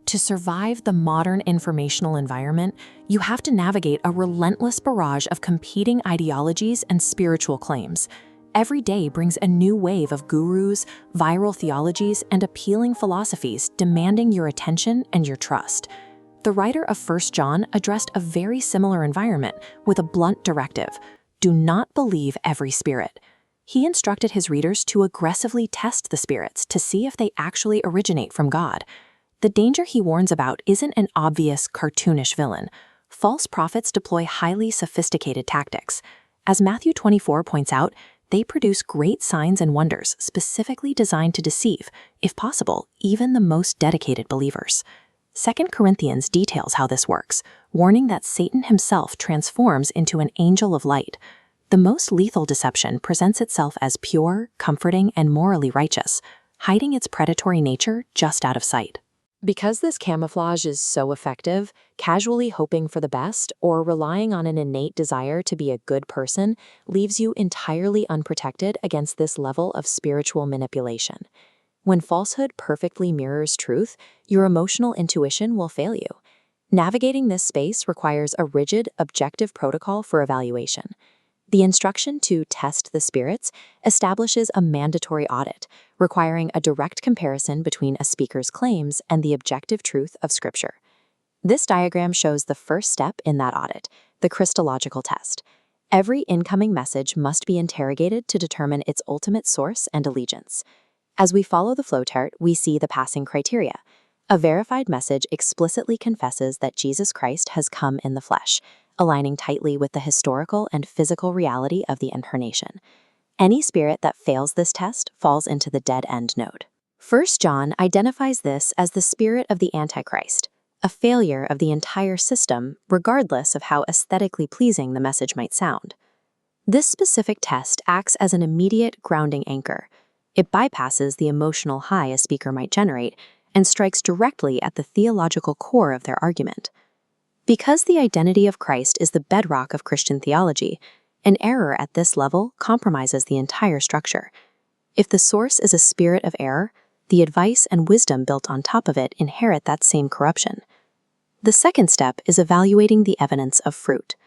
To survive the modern informational environment, you have to navigate a relentless barrage of competing ideologies and spiritual claims. Every day brings a new wave of gurus, viral theologies, and appealing philosophies demanding your attention and your trust. The writer of 1 John addressed a very similar environment with a blunt directive: do not believe every spirit. He instructed his readers to aggressively test the spirits to see if they actually originate from God. The danger he warns about isn't an obvious, cartoonish villain. False prophets deploy highly sophisticated tactics. As Matthew 24 points out, they produce great signs and wonders specifically designed to deceive, if possible, even the most dedicated believers. 2 Corinthians details how this works, warning that Satan himself transforms into an angel of light. The most lethal deception presents itself as pure, comforting, and morally righteous, hiding its predatory nature just out of sight. Because this camouflage is so effective, casually hoping for the best or relying on an innate desire to be a good person leaves you entirely unprotected against this level of spiritual manipulation. When falsehood perfectly mirrors truth, your emotional intuition will fail you. Navigating this space requires a rigid, objective protocol for evaluation. The instruction to test the spirits establishes a mandatory audit, requiring a direct comparison between a speaker's claims and the objective truth of Scripture. This diagram shows the first step in that audit, the Christological test. Every incoming message must be interrogated to determine its ultimate source and allegiance. As we follow the flowchart, we see the passing criteria. A verified message explicitly confesses that Jesus Christ has come in the flesh, aligning tightly with the historical and physical reality of the incarnation. Any spirit that fails this test falls into the dead end node. 1 John identifies this as the spirit of the Antichrist, a failure of the entire system, regardless of how aesthetically pleasing the message might sound. This specific test acts as an immediate grounding anchor. It bypasses the emotional high a speaker might generate and strikes directly at the theological core of their argument. Because the identity of Christ is the bedrock of Christian theology, an error at this level compromises the entire structure. If the source is a spirit of error, the advice and wisdom built on top of it inherit that same corruption. The second step is evaluating the evidence of fruit.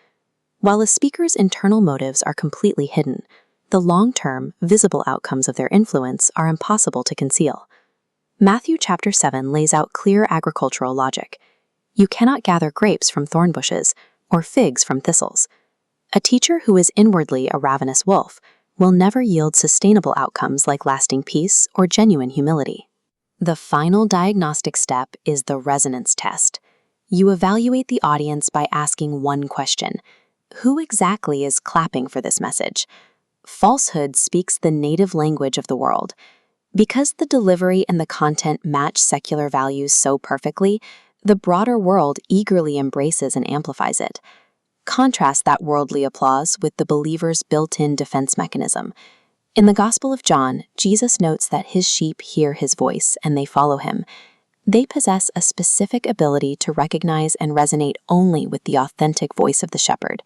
While a speaker's internal motives are completely hidden, the long-term, visible outcomes of their influence are impossible to conceal. Matthew chapter 7 lays out clear agricultural logic. You cannot gather grapes from thorn bushes or figs from thistles. A teacher who is inwardly a ravenous wolf will never yield sustainable outcomes like lasting peace or genuine humility. The final diagnostic step is the resonance test. You evaluate the audience by asking one question: who exactly is clapping for this message? Falsehood speaks the native language of the world. Because the delivery and the content match secular values so perfectly, the broader world eagerly embraces and amplifies it. Contrast that worldly applause with the believer's built-in defense mechanism. In the Gospel of John, Jesus notes that his sheep hear his voice and they follow him. They possess a specific ability to recognize and resonate only with the authentic voice of the shepherd.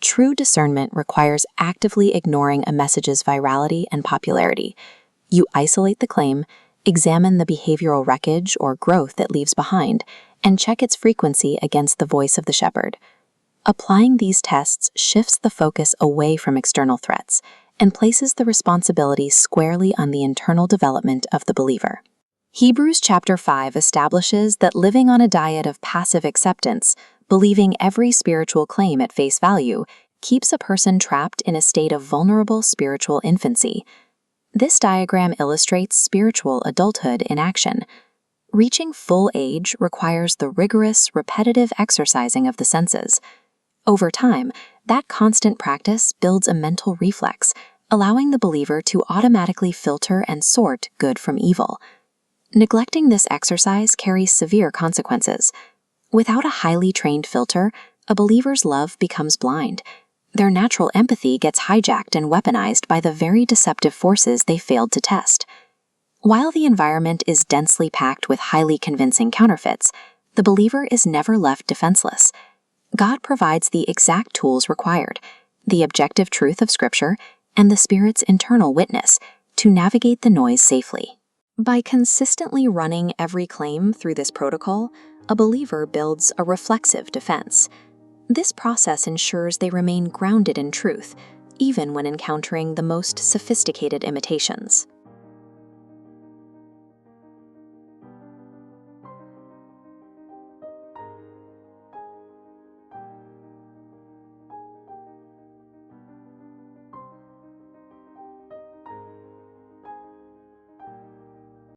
True discernment requires actively ignoring a message's virality and popularity. You isolate the claim, examine the behavioral wreckage or growth it leaves behind, and check its frequency against the voice of the shepherd. Applying these tests shifts the focus away from external threats and places the responsibility squarely on the internal development of the believer. Hebrews chapter 5 establishes that living on a diet of passive acceptance, believing every spiritual claim at face value, keeps a person trapped in a state of vulnerable spiritual infancy. This diagram illustrates spiritual adulthood in action. Reaching full age requires the rigorous, repetitive exercising of the senses. Over time, that constant practice builds a mental reflex, allowing the believer to automatically filter and sort good from evil. Neglecting this exercise carries severe consequences. Without a highly trained filter, a believer's love becomes blind. Their natural empathy gets hijacked and weaponized by the very deceptive forces they failed to test. While the environment is densely packed with highly convincing counterfeits, the believer is never left defenseless. God provides the exact tools required, the objective truth of Scripture, and the Spirit's internal witness to navigate the noise safely. By consistently running every claim through this protocol, a believer builds a reflexive defense. This process ensures they remain grounded in truth, even when encountering the most sophisticated imitations.